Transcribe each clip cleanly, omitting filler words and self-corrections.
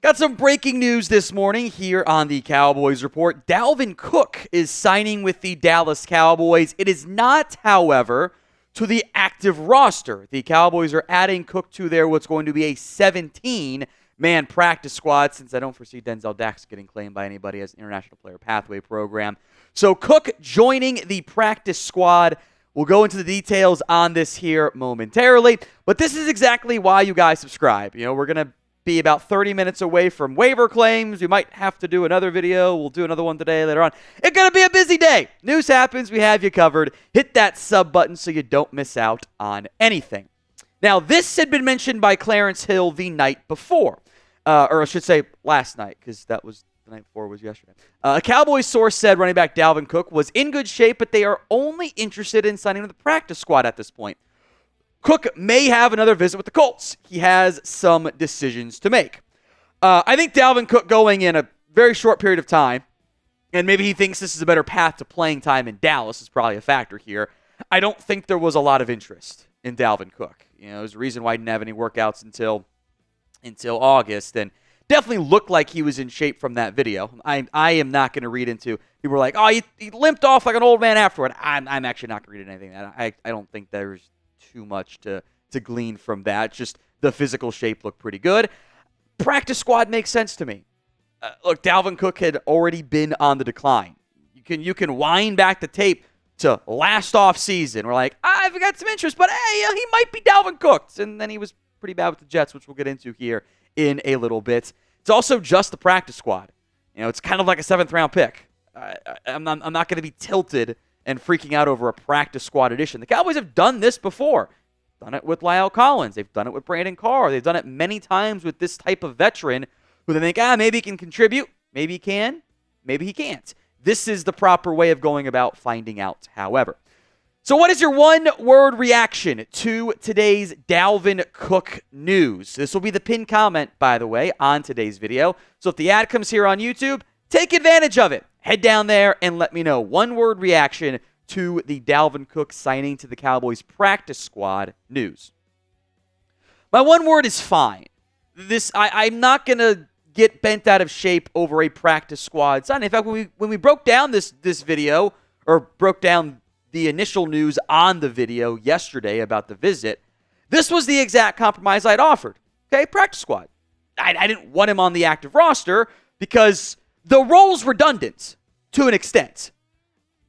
Got some breaking news this morning here on the Cowboys Report. Dalvin Cook is signing with the Dallas Cowboys. It is not, however, to the active roster. The Cowboys are adding Cook to their what's going to be a 17-man practice squad, since I don't foresee Denzel Dax getting claimed by anybody as an International Player Pathway program. So Cook joining the practice squad. We'll go into the details on this here momentarily, but this is exactly why you guys subscribe. We're going to be about 30 minutes away from waiver claims. We might have to do another video. We'll do another one today later on. It's going to be a busy day. News happens. We have you covered. Hit that sub button so you don't miss out on anything. Now, this had been mentioned by Clarence Hill the night before, or I should say last night, because that was the night before was yesterday. A Cowboys source said running back Dalvin Cook was in good shape, but they are only interested in signing him to the practice squad at this point. Cook may have another visit with the Colts. He has some decisions to make. I think Dalvin Cook going in a very short period of time, and maybe he thinks this is a better path to playing time in Dallas is probably a factor here. I don't think there was a lot of interest in Dalvin Cook. There's a reason why he didn't have any workouts until August, and definitely looked like he was in shape from that video. I am not going to read into, people were like, oh, he limped off like an old man afterward. I'm actually not going to read into anything. I don't think there's too much to glean from that. Just the physical shape looked pretty good. Practice squad makes sense to me. Look, Dalvin Cook had already been on the decline. You can wind back the tape to last off season. We're like, I've got some interest, but hey, he might be Dalvin Cook. And then he was pretty bad with the Jets, which we'll get into here in a little bit. It's also just the practice squad. It's kind of like a 7th round pick. I'm not going to be tilted and freaking out over a practice squad addition. The Cowboys have done this before. Done it with La'el Collins. They've done it with Brandon Carr. They've done it many times with this type of veteran who they think, maybe he can contribute. Maybe he can. Maybe he can't. This is the proper way of going about finding out, however. So what is your one-word reaction to today's Dalvin Cook news? This will be the pinned comment, by the way, on today's video. So if the ad comes here on YouTube, take advantage of it. Head down there and let me know. One-word reaction to the Dalvin Cook signing to the Cowboys practice squad news. My one word is fine. I'm not going to get bent out of shape over a practice squad signing. In fact, when we broke down this video, or broke down the initial news on the video yesterday about the visit, this was the exact compromise I'd offered. Okay, practice squad. I didn't want him on the active roster because the role's redundant to an extent.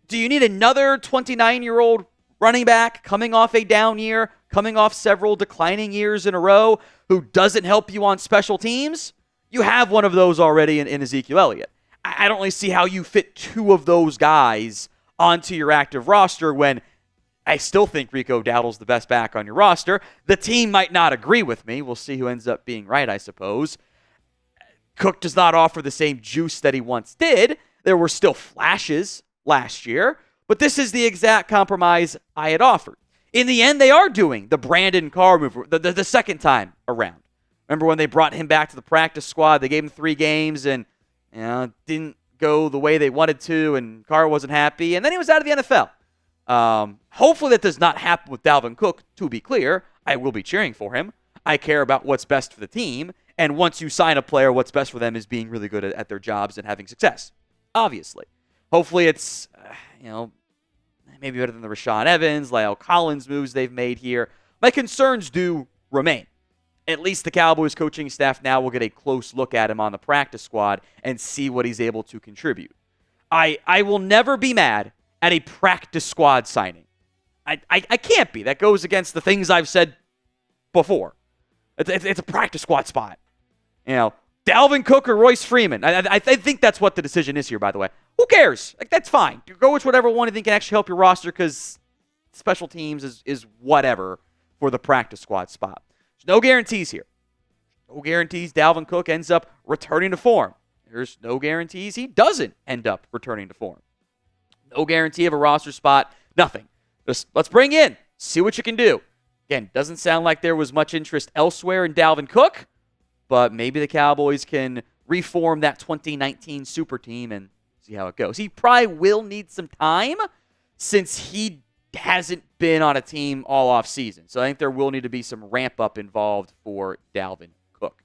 Do you need another 29-year-old running back coming off a down year, coming off several declining years in a row, who doesn't help you on special teams? You have one of those already in Ezekiel Elliott. I don't really see how you fit two of those guys onto your active roster when I still think Rico Dowdle's the best back on your roster. The team might not agree with me. We'll see who ends up being right, I suppose. Cook does not offer the same juice that he once did. There were still flashes last year, but this is the exact compromise I had offered. In the end, they are doing the Brandon Carr move the second time around. Remember when they brought him back to the practice squad? They gave him 3 games and didn't go the way they wanted to, and Carr wasn't happy, and then he was out of the NFL. Hopefully that does not happen with Dalvin Cook. To be clear, I will be cheering for him. I care about what's best for the team, and once you sign a player, what's best for them is being really good at their jobs and having success, obviously. Hopefully it's, maybe better than the Rashaan Evans, La'el Collins moves they've made here. My concerns do remain. At least the Cowboys coaching staff now will get a close look at him on the practice squad and see what he's able to contribute. I will never be mad at a practice squad signing. I can't be. That goes against the things I've said before. It's a practice squad spot. Dalvin Cook or Royce Freeman. I think that's what the decision is here, by the way. Who cares? That's fine. Go with whatever one you think can actually help your roster, because special teams is whatever for the practice squad spot. There's no guarantees here. No guarantees Dalvin Cook ends up returning to form. There's no guarantees he doesn't end up returning to form. No guarantee of a roster spot. Nothing. Just let's bring in, see what you can do. Again, doesn't sound like there was much interest elsewhere in Dalvin Cook, but maybe the Cowboys can reform that 2019 super team and see how it goes. He probably will need some time since he hasn't been on a team all off season. So I think there will need to be some ramp up involved for Dalvin Cook.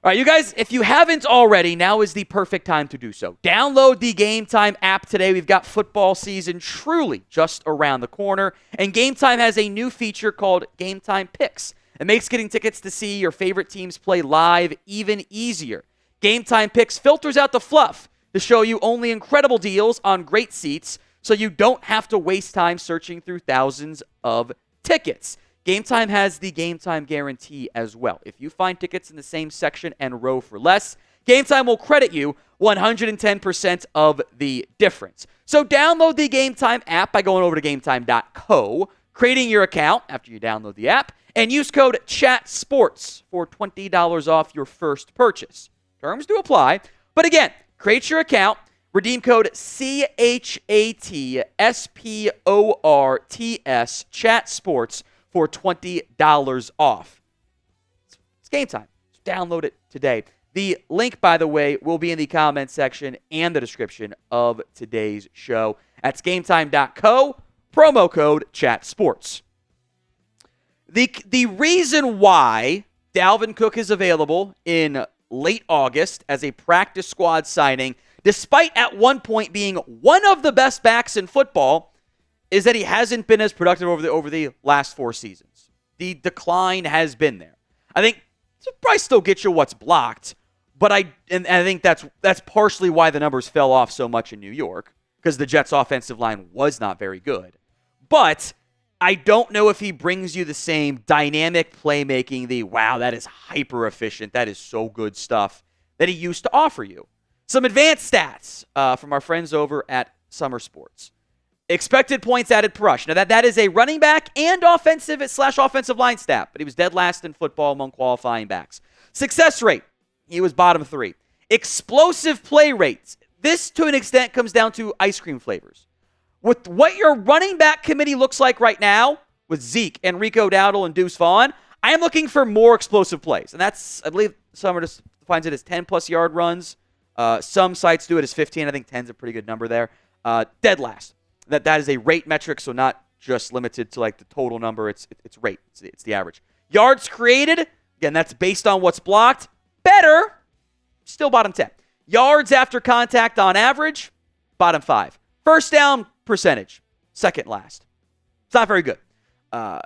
All right, you guys, if you haven't already, now is the perfect time to do so. Download the Game Time app today. We've got football season truly just around the corner, and Game Time has a new feature called Game Time Picks. It makes getting tickets to see your favorite teams play live even easier. Game Time Picks filters out the fluff to show you only incredible deals on great seats, so you don't have to waste time searching through thousands of tickets. Game Time has the Game Time guarantee as well. If you find tickets in the same section and row for less, Game Time will credit you 110% of the difference. So download the Game Time app by going over to gametime.co, creating your account after you download the app, and use code CHATSPORTS for $20 off your first purchase. Terms do apply. But again, create your account, redeem code CHATSPORTS, CHATSPORTS, for $20 off. It's Game Time. So download it today. The link, by the way, will be in the comment section and the description of today's show. That's gametime.co, promo code CHATSPORTS. The reason why Dalvin Cook is available in late August as a practice squad signing, despite at one point being one of the best backs in football, is that he hasn't been as productive over the last 4 seasons. The decline has been there. I think he'll probably still get you what's blocked, but I think that's partially why the numbers fell off so much in New York, because the Jets' offensive line was not very good. But I don't know if he brings you the same dynamic playmaking, wow, that is hyper efficient, that is so good stuff, that he used to offer you. Some advanced stats from our friends over at Summer Sports. Expected points added per rush. Now, that is a running back and offensive/offensive line stat, but he was dead last in football among qualifying backs. Success rate, he was bottom 3. Explosive play rates. This, to an extent, comes down to ice cream flavors. With what your running back committee looks like right now, with Zeke and Rico Dowdle and Deuce Vaughn, I am looking for more explosive plays. And that's, I believe, Summer just defines it as 10-plus yard runs. Some sites do it as 15. I think 10 is a pretty good number there. Dead last. That is a rate metric, so not just limited to like the total number. It's rate. It's the average. Yards created, again, that's based on what's blocked. Better, still bottom 10. Yards after contact on average, bottom 5. First down percentage, second last. It's not very good. The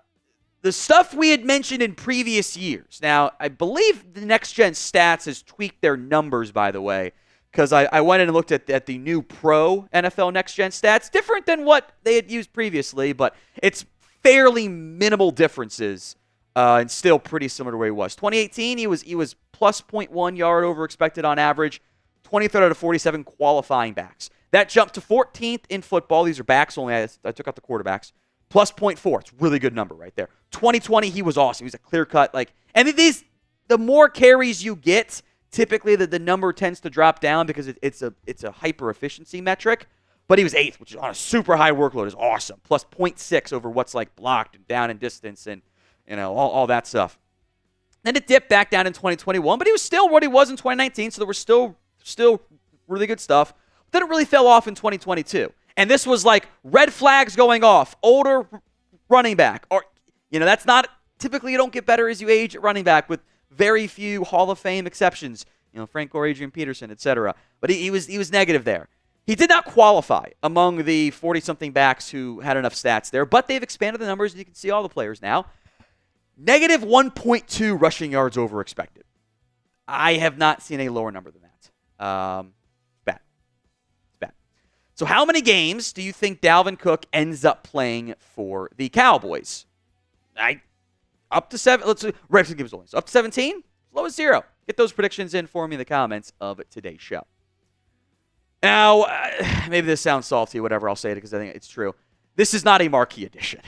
stuff we had mentioned in previous years. Now, I believe the Next Gen Stats has tweaked their numbers, by the way, because I went in and looked at the new Pro NFL Next Gen Stats. Different than what they had used previously, but it's fairly minimal differences and still pretty similar to where he was. 2018, he was plus 0.1 yard over expected on average, 23rd out of 47 qualifying backs. That jumped to 14th in football. These are backs only. I took out the quarterbacks. Plus 0.4. It's a really good number right there. 2020, he was awesome. He was a clear cut. And the more carries you get, typically the number tends to drop down because it's a hyper efficiency metric. But he was 8th, which is on a super high workload, is awesome. Plus 0.6 over what's like blocked and down in distance and all that stuff. Then it dipped back down in 2021, but he was still what he was in 2019, so there was still really good stuff. Then it really fell off in 2022. And this was like red flags going off. Older running back. Or, that's not, typically you don't get better as you age at running back with very few Hall of Fame exceptions. Frank Gore, Adrian Peterson, etc. But he was negative there. He did not qualify among the 40-something backs who had enough stats there, but they've expanded the numbers, and you can see all the players now. Negative 1.2 rushing yards over expected. I have not seen a lower number than that. So how many games do you think Dalvin Cook ends up playing for the Cowboys? Up to 7. Let's give us only. So up to 17, as low as 0. Get those predictions in for me in the comments of today's show. Now, maybe this sounds salty, whatever. I'll say it because I think it's true. This is not a marquee edition.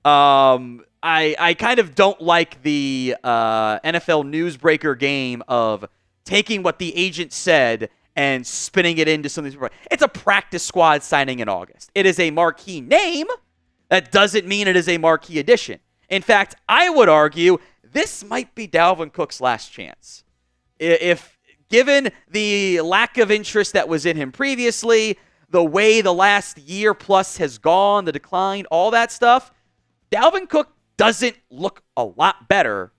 I kind of don't like the NFL newsbreaker game of taking what the agent said and spinning it into something. It's a practice squad signing in August. It is a marquee name. That doesn't mean it is a marquee addition. In fact, I would argue this might be Dalvin Cook's last chance. If given the lack of interest that was in him previously, the way the last year plus has gone, the decline, all that stuff, Dalvin Cook doesn't look a lot better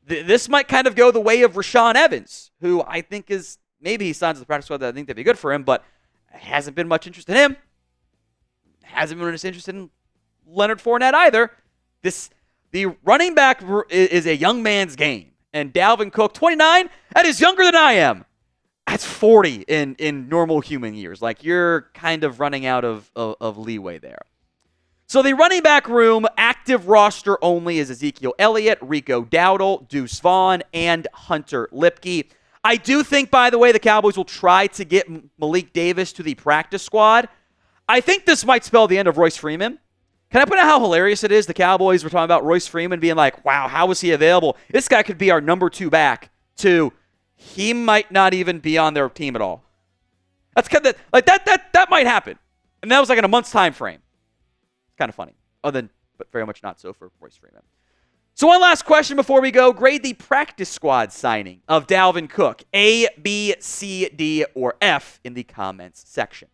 This might kind of go the way of Rashaan Evans, who I think is, maybe he signs with the practice squad that I think that'd be good for him, but hasn't been much interest in him. Hasn't been much interest in Leonard Fournette either. The running back is a young man's game. And Dalvin Cook, 29, that is younger than I am. That's 40 in normal human years. Like, you're kind of running out of leeway there. So the running back room, active roster only, is Ezekiel Elliott, Rico Dowdle, Deuce Vaughn, and Hunter Luepke. I do think, by the way, the Cowboys will try to get Malik Davis to the practice squad. I think this might spell the end of Royce Freeman. Can I point out how hilarious it is? The Cowboys were talking about Royce Freeman being like, wow, how was he available? This guy could be our number 2 back, to he might not even be on their team at all. That's kind of like that might happen. And that was like in a month's time frame. It's kind of funny. But very much not so for Royce Freeman. So one last question before we go. Grade the practice squad signing of Dalvin Cook. A, B, C, D, or F in the comments section.